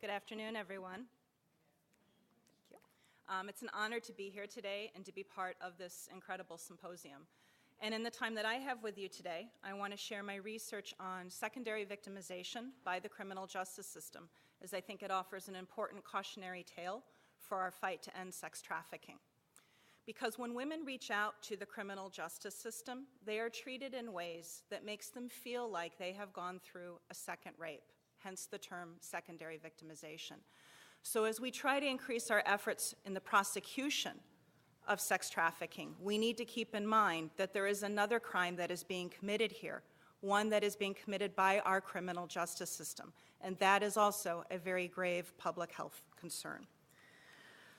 Good afternoon, everyone. Thank you. It's an honor to be here today and to be part of this incredible symposium. And in the time that I have with you today, I want to share my research on secondary victimization by the criminal justice system, as I think it offers an important cautionary tale for our fight to end sex trafficking. Because when women reach out to the criminal justice system, they are treated in ways that makes them feel like they have gone through a second rape, hence the term secondary victimization. So as we try to increase our efforts in the prosecution of sex trafficking, we need to keep in mind that there is another crime that is being committed here, one that is being committed by our criminal justice system, and that is also a very grave public health concern.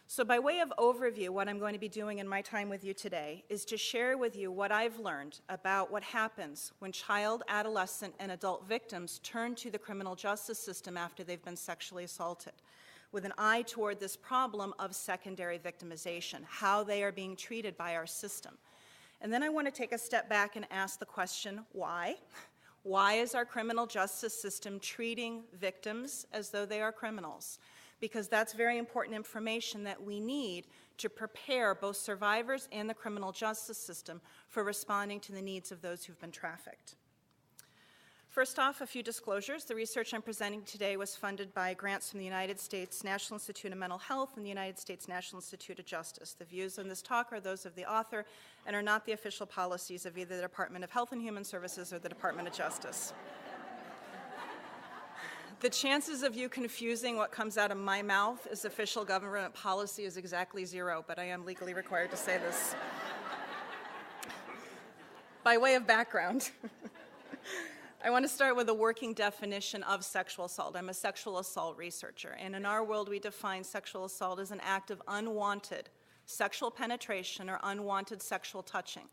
So by way of overview, what I'm going to be doing in my time with you today is to share with you what I've learned about what happens when child, adolescent, and adult victims turn to the criminal justice system after they've been sexually assaulted, with an eye toward this problem of secondary victimization, how they are being treated by our system. And then I want to take a step back and ask the question, why? Why is our criminal justice system treating victims as though they are criminals? Because that's very important information that we need to prepare both survivors and the criminal justice system for responding to the needs of those who've been trafficked. First off, a few disclosures. The research I'm presenting today was funded by grants from the United States National Institute of Mental Health and the United States National Institute of Justice. The views on this talk are those of the author and are not the official policies of either the Department of Health and Human Services or the Department of Justice. The chances of you confusing what comes out of my mouth as official government policy is exactly zero, but I am legally required to say this. By way of background, I want to start with a working definition of sexual assault. I'm a sexual assault researcher, and in our world we define sexual assault as an act of unwanted sexual penetration or unwanted sexual touching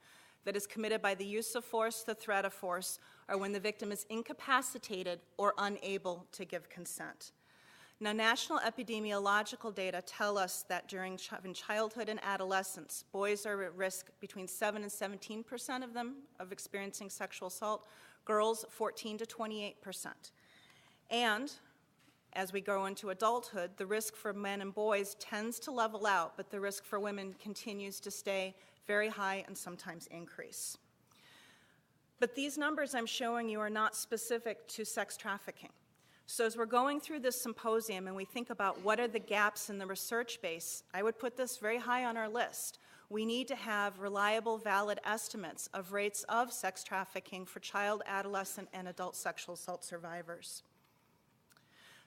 that is committed by the use of force, the threat of force, or when the victim is incapacitated or unable to give consent. Now, national epidemiological data tell us that in childhood and adolescence, boys are at risk between 7 and 17% of them of experiencing sexual assault, girls 14 to 28%. And as we go into adulthood, the risk for men and boys tends to level out, but the risk for women continues to stay very high and sometimes increase. But these numbers I'm showing you are not specific to sex trafficking. So as we're going through this symposium and we think about what are the gaps in the research base, I would put this very high on our list. We need to have reliable, valid estimates of rates of sex trafficking for child, adolescent, and adult sexual assault survivors.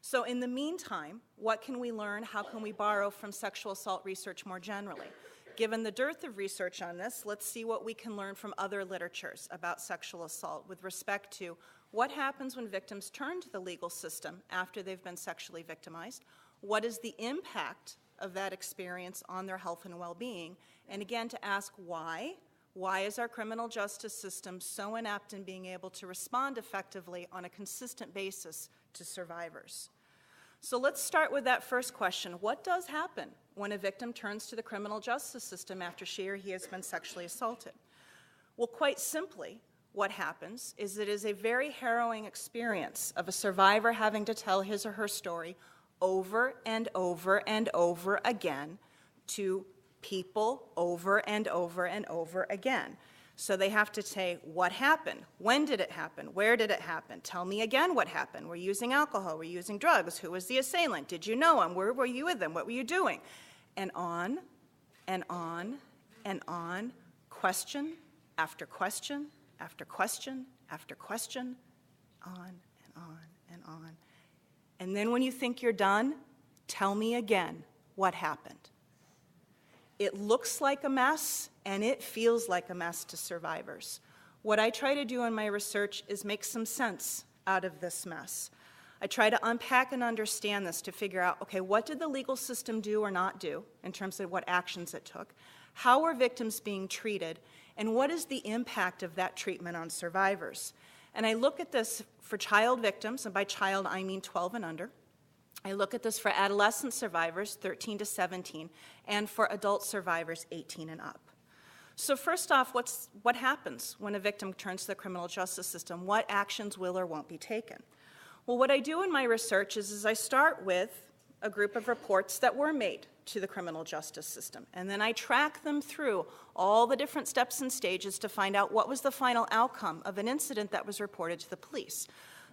So in the meantime, what can we learn? How can we borrow from sexual assault research more generally? Given the dearth of research on this, let's see what we can learn from other literatures about sexual assault with respect to what happens when victims turn to the legal system after they've been sexually victimized, what is the impact of that experience on their health and well-being, and again to ask why. Why is our criminal justice system so inept in being able to respond effectively on a consistent basis to survivors? So let's start with that first question. What does happen when a victim turns to the criminal justice system after she or he has been sexually assaulted? Well, quite simply, what happens is it is a very harrowing experience of a survivor having to tell his or her story over and over and over again to people over and over and over again. So they have to say, what happened? When did it happen? Where did it happen? Tell me again what happened. Were you using alcohol? Were you using drugs? Who was the assailant? Did you know him? Where were you with him? What were you doing? And on and on and on, question after question after question after question, on and on and on. And then when you think you're done, tell me again what happened. It looks like a mess, and it feels like a mess to survivors. What I try to do in my research is make some sense out of this mess. I try to unpack and understand this to figure out, okay, what did the legal system do or not do in terms of what actions it took? How were victims being treated? And what is the impact of that treatment on survivors? And I look at this for child victims, and by child I mean 12 and under. I look at this for adolescent survivors, 13 to 17, and for adult survivors, 18 and up. So first off, what happens when a victim turns to the criminal justice system? What actions will or won't be taken? Well, what I do in my research is I start with a group of reports that were made to the criminal justice system, and then I track them through all the different steps and stages to find out what was the final outcome of an incident that was reported to the police,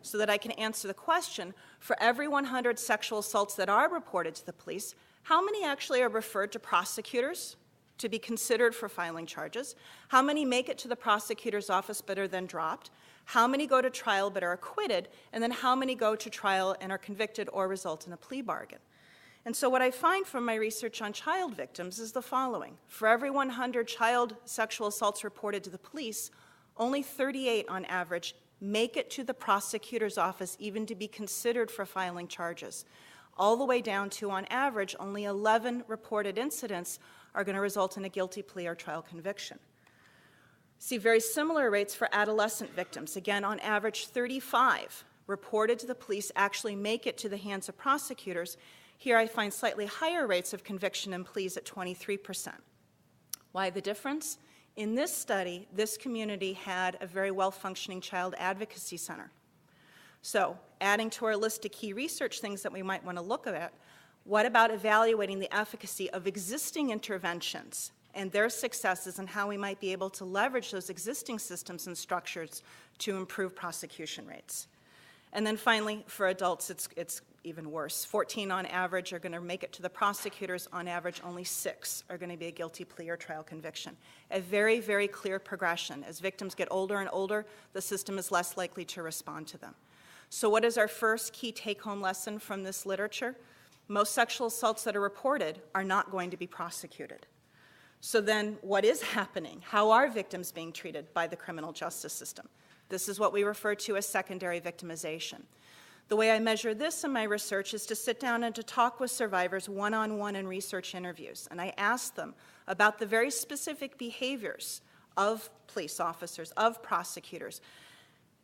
so that I can answer the question, for every 100 sexual assaults that are reported to the police, how many actually are referred to prosecutors to be considered for filing charges? How many make it to the prosecutor's office but are then dropped? How many go to trial but are acquitted? And then how many go to trial and are convicted or result in a plea bargain? And so what I find from my research on child victims is the following. For every 100 child sexual assaults reported to the police, only 38 on average make it to the prosecutor's office even to be considered for filing charges. All the way down to, on average, only 11 reported incidents are going to result in a guilty plea or trial conviction. See very similar rates for adolescent victims. Again, on average, 35 reported to the police actually make it to the hands of prosecutors. Here I find slightly higher rates of conviction and pleas at 23%. Why the difference? In this study, this community had a very well-functioning child advocacy center. So, adding to our list of key research things that we might want to look at, what about evaluating the efficacy of existing interventions and their successes and how we might be able to leverage those existing systems and structures to improve prosecution rates? And then finally, for adults, it's even worse. 14 on average are going to make it to the prosecutors. On average, only 6 are going to be a guilty plea or trial conviction. A very, very clear progression. As victims get older and older, the system is less likely to respond to them. So what is our first key take-home lesson from this literature? Most sexual assaults that are reported are not going to be prosecuted. So then what is happening? How are victims being treated by the criminal justice system? This is what we refer to as secondary victimization. The way I measure this in my research is to sit down and to talk with survivors one-on-one in research interviews. And I ask them about the very specific behaviors of police officers, of prosecutors.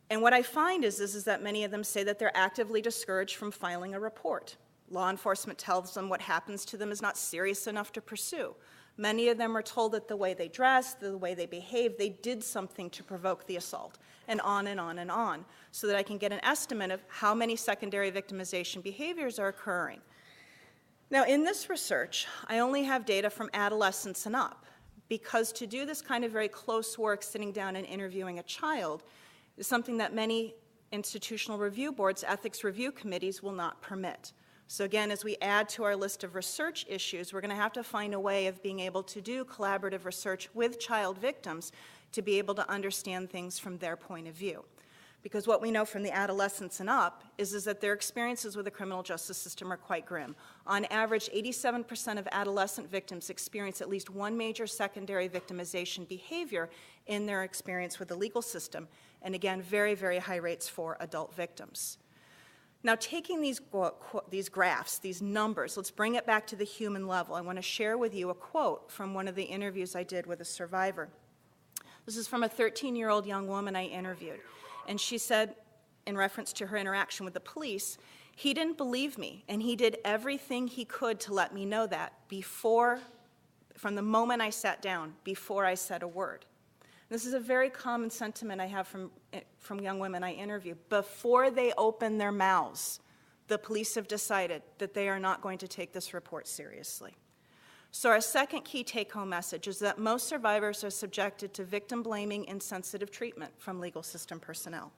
And what I find is that many of them say that they're actively discouraged from filing a report. Law enforcement tells them what happens to them is not serious enough to pursue. Many of them are told that the way they dress, the way they behave, they did something to provoke the assault, and on and on and on, so that I can get an estimate of how many secondary victimization behaviors are occurring. Now, in this research, I only have data from adolescents and up, because to do this kind of very close work, sitting down and interviewing a child, is something that many institutional review boards, ethics review committees will not permit. So again, as we add to our list of research issues, we're going to have to find a way of being able to do collaborative research with child victims to be able to understand things from their point of view. Because what we know from the adolescents and up is that their experiences with the criminal justice system are quite grim. On average, 87% of adolescent victims experience at least one major secondary victimization behavior in their experience with the legal system, and again, very, very high rates for adult victims. Now, taking these graphs, these numbers, let's bring it back to the human level. I want to share with you a quote from one of the interviews I did with a survivor. This is from a 13-year-old young woman I interviewed. And she said, in reference to her interaction with the police, "He didn't believe me, and he did everything he could to let me know that from the moment I sat down, before I said a word." This is a very common sentiment I have from young women I interview. Before they open their mouths, the police have decided that they are not going to take this report seriously. So our second key take-home message is that most survivors are subjected to victim-blaming, insensitive treatment from legal system personnel.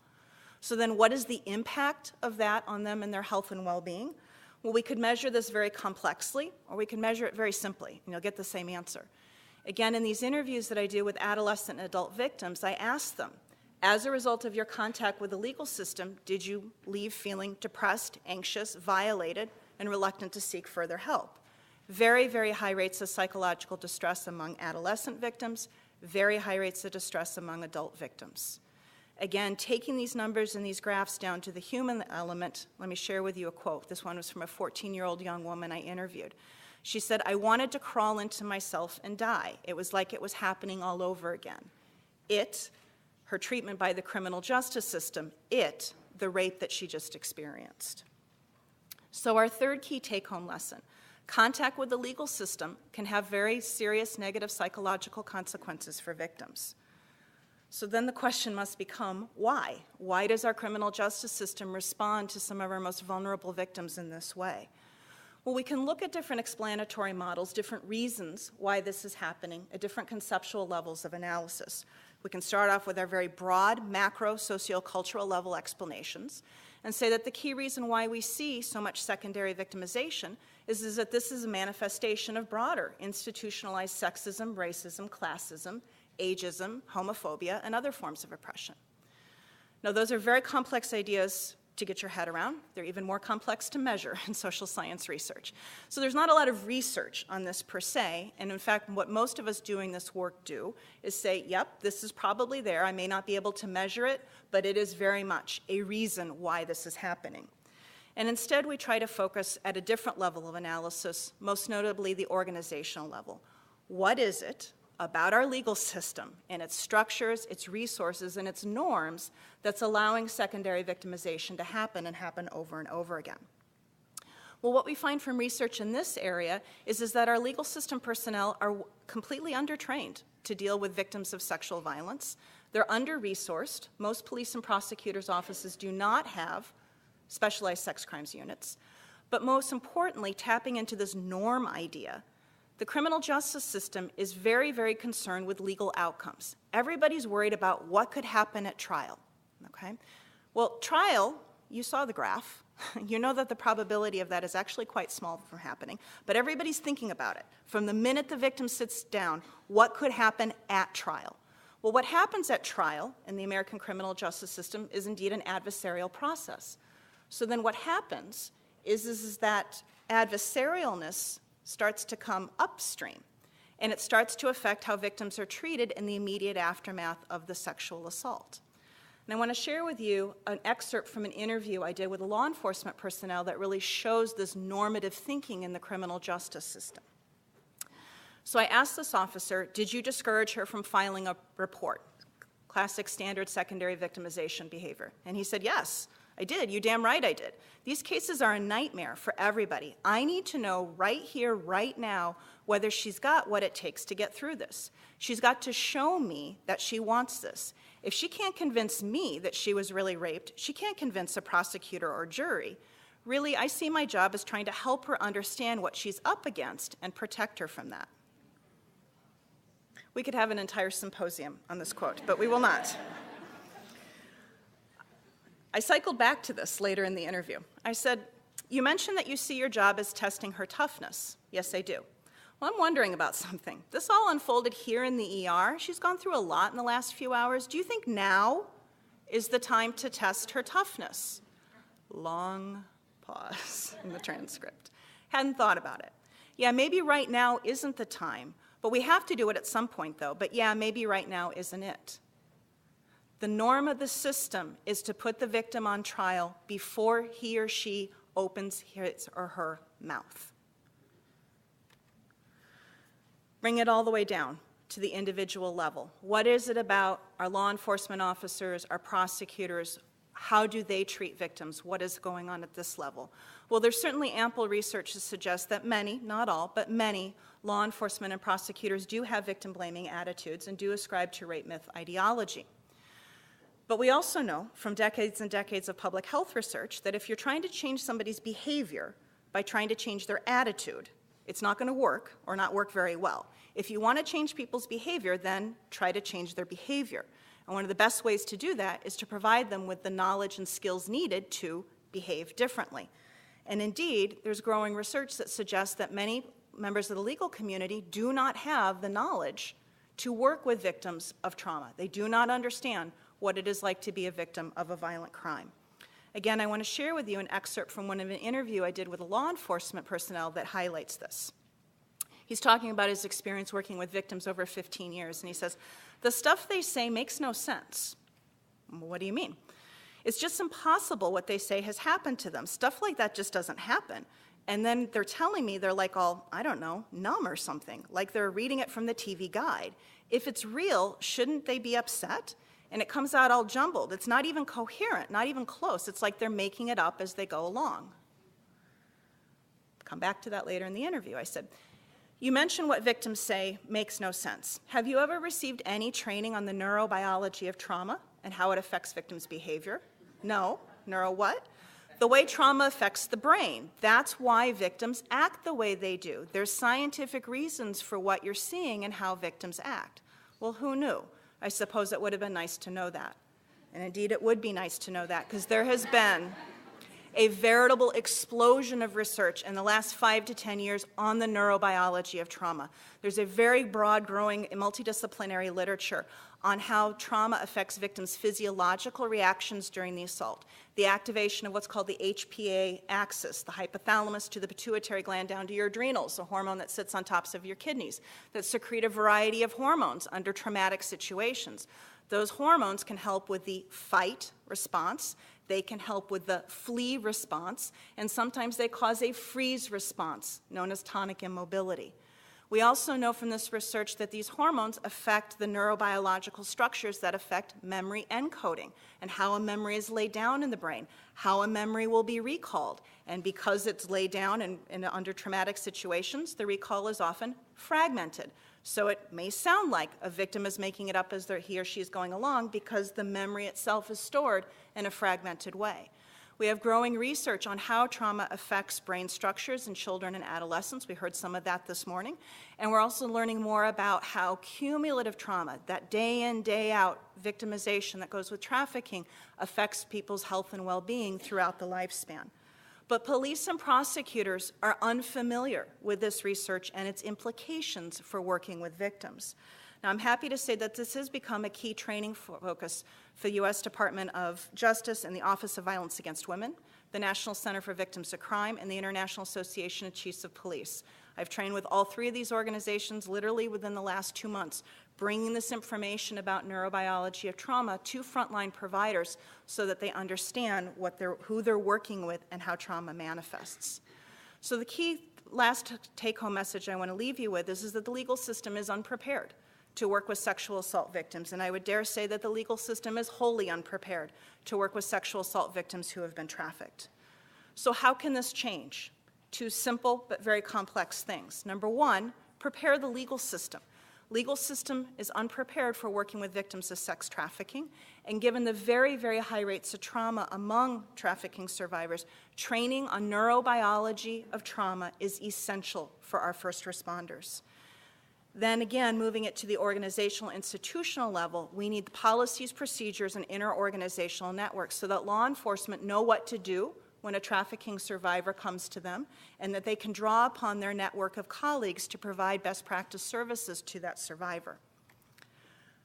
So then what is the impact of that on them and their health and well-being? Well, we could measure this very complexly, or we could measure it very simply, and you'll get the same answer. Again, in these interviews that I do with adolescent and adult victims, I ask them, as a result of your contact with the legal system, did you leave feeling depressed, anxious, violated, and reluctant to seek further help? Very, very high rates of psychological distress among adolescent victims, very high rates of distress among adult victims. Again, taking these numbers and these graphs down to the human element, let me share with you a quote. This one was from a 14-year-old young woman I interviewed. She said, "I wanted to crawl into myself and die. It was like it was happening all over again. It, her treatment by the criminal justice system, it, the rape that she just experienced." So our third key take-home lesson, contact with the legal system can have very serious negative psychological consequences for victims. So then the question must become, why? Why does our criminal justice system respond to some of our most vulnerable victims in this way? Well, we can look at different explanatory models, different reasons why this is happening at different conceptual levels of analysis. We can start off with our very broad, macro, sociocultural level explanations and say that the key reason why we see so much secondary victimization is that this is a manifestation of broader institutionalized sexism, racism, classism, ageism, homophobia, and other forms of oppression. Now, those are very complex ideas to get your head around. They're even more complex to measure in social science research. So there's not a lot of research on this per se, and in fact, what most of us doing this work do is say, yep, this is probably there. I may not be able to measure it, but it is very much a reason why this is happening. And instead, we try to focus at a different level of analysis, most notably the organizational level. What is it about our legal system and its structures, its resources, and its norms that's allowing secondary victimization to happen and happen over and over again? Well, what we find from research in this area is that our legal system personnel are completely undertrained to deal with victims of sexual violence. They're under-resourced. Most police and prosecutors' offices do not have specialized sex crimes units. But most importantly, tapping into this norm idea, the criminal justice system is very, very concerned with legal outcomes. Everybody's worried about what could happen at trial, okay? Well, trial, you saw the graph. You know that the probability of that is actually quite small from happening, but everybody's thinking about it. From the minute the victim sits down, what could happen at trial? Well, what happens at trial in the American criminal justice system is indeed an adversarial process. So then what happens is that adversarialness starts to come upstream, and it starts to affect how victims are treated in the immediate aftermath of the sexual assault. And I want to share with you an excerpt from an interview I did with law enforcement personnel that really shows this normative thinking in the criminal justice system. So I asked this officer, did you discourage her from filing a report? Classic standard secondary victimization behavior. And he said, yes, I did. You damn right I did. These cases are a nightmare for everybody. I need to know right here, right now, whether she's got what it takes to get through this. She's got to show me that she wants this. If she can't convince me that she was really raped, she can't convince a prosecutor or jury. Really, I see my job as trying to help her understand what she's up against and protect her from that. We could have an entire symposium on this quote, but we will not. I cycled back to this later in the interview. I said, you mentioned that you see your job as testing her toughness. Yes, I do. Well, I'm wondering about something. This all unfolded here in the ER. She's gone through a lot in the last few hours. Do you think now is the time to test her toughness? Long pause in the transcript. Hadn't thought about it. Yeah, maybe right now isn't the time, but we have to do it at some point, though. But yeah, maybe right now isn't it. The norm of the system is to put the victim on trial before he or she opens his or her mouth. Bring it all the way down to the individual level. What is it about our law enforcement officers, our prosecutors? How do they treat victims? What is going on at this level? Well, there's certainly ample research to suggest that many, not all, but many law enforcement and prosecutors do have victim-blaming attitudes and do ascribe to rape myth ideology. But we also know from decades and decades of public health research that if you're trying to change somebody's behavior by trying to change their attitude, it's not going to work or not work very well. If you want to change people's behavior, then try to change their behavior. And one of the best ways to do that is to provide them with the knowledge and skills needed to behave differently. And indeed, there's growing research that suggests that many members of the legal community do not have the knowledge to work with victims of trauma. They do not understand what it is like to be a victim of a violent crime. Again, I want to share with you an excerpt from an interview I did with a law enforcement personnel that highlights this. He's talking about his experience working with victims over 15 years, and he says, the stuff they say makes no sense. What do you mean? It's just impossible what they say has happened to them. Stuff like that just doesn't happen. And then they're telling me they're like all, I don't know, numb or something, like they're reading it from the TV guide. If it's real, shouldn't they be upset? And it comes out all jumbled. It's not even coherent, not even close. It's like they're making it up as they go along. Come back to that later in the interview. I said, You mentioned what victims say makes no sense. Have you ever received any training on the neurobiology of trauma and how it affects victims' behavior? No. Neuro what? The way trauma affects the brain. That's why victims act the way they do. There's scientific reasons for what you're seeing and how victims act. Well, who knew? I suppose it would have been nice to know that. And indeed, it would be nice to know that, because there has been a veritable explosion of research in the last 5 to 10 years on the neurobiology of trauma. There's a very broad, growing, multidisciplinary literature on how trauma affects victims' physiological reactions during the assault, the activation of what's called the HPA axis, the hypothalamus to the pituitary gland down to your adrenals, a hormone that sits on tops of your kidneys, that secrete a variety of hormones under traumatic situations. Those hormones can help with the fight response, they can help with the flee response, and sometimes they cause a freeze response, known as tonic immobility. We also know from this research that these hormones affect the neurobiological structures that affect memory encoding and how a memory is laid down in the brain, how a memory will be recalled. And because it's laid down in under traumatic situations, the recall is often fragmented. So it may sound like a victim is making it up as he or she is going along because the memory itself is stored in a fragmented way. We have growing research on how trauma affects brain structures in children and adolescents. We heard some of that this morning. And we're also learning more about how cumulative trauma, that day in, day out victimization that goes with trafficking, affects people's health and well-being throughout the lifespan. But police and prosecutors are unfamiliar with this research and its implications for working with victims. Now, I'm happy to say that this has become a key training focus for the U.S. Department of Justice and the Office of Violence Against Women, the National Center for Victims of Crime, and the International Association of Chiefs of Police. I've trained with all 3 of these organizations literally within the last 2 months, bringing this information about neurobiology of trauma to frontline providers so that they understand who they're working with and how trauma manifests. So the key last take-home message I want to leave you with is that the legal system is unprepared to work with sexual assault victims, and I would dare say that the legal system is wholly unprepared to work with sexual assault victims who have been trafficked. So how can this change? 2 simple but very complex things. Number 1, prepare the legal system. Legal system is unprepared for working with victims of sex trafficking, and given the very, very high rates of trauma among trafficking survivors, training on neurobiology of trauma is essential for our first responders. Then again, moving it to the organizational, institutional level, we need the policies, procedures, and inter-organizational networks so that law enforcement know what to do when a trafficking survivor comes to them, and that they can draw upon their network of colleagues to provide best practice services to that survivor.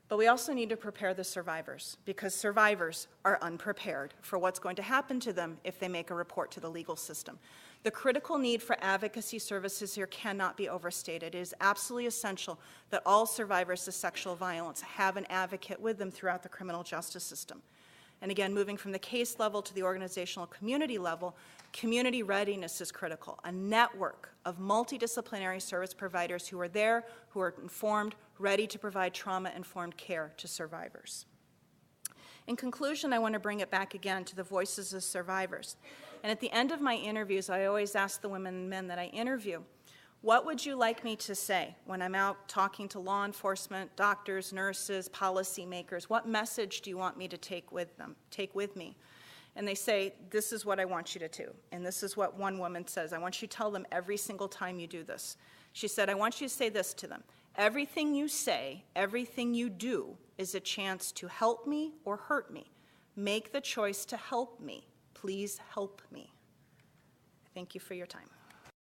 But we also need to prepare the survivors, because survivors are unprepared for what's going to happen to them if they make a report to the legal system. The critical need for advocacy services here cannot be overstated. It is absolutely essential that all survivors of sexual violence have an advocate with them throughout the criminal justice system. And again, moving from the case level to the organizational community level, community readiness is critical. A network of multidisciplinary service providers who are there, who are informed, ready to provide trauma-informed care to survivors. In conclusion, I want to bring it back again to the voices of survivors. And at the end of my interviews, I always ask the women and men that I interview, what would you like me to say when I'm out talking to law enforcement, doctors, nurses, policymakers? What message do you want me to take with me? And they say, this is what I want you to do. And this is what one woman says. I want you to tell them every single time you do this. She said, I want you to say this to them. Everything you say, everything you do is a chance to help me or hurt me. Make the choice to help me. Please help me. Thank you for your time.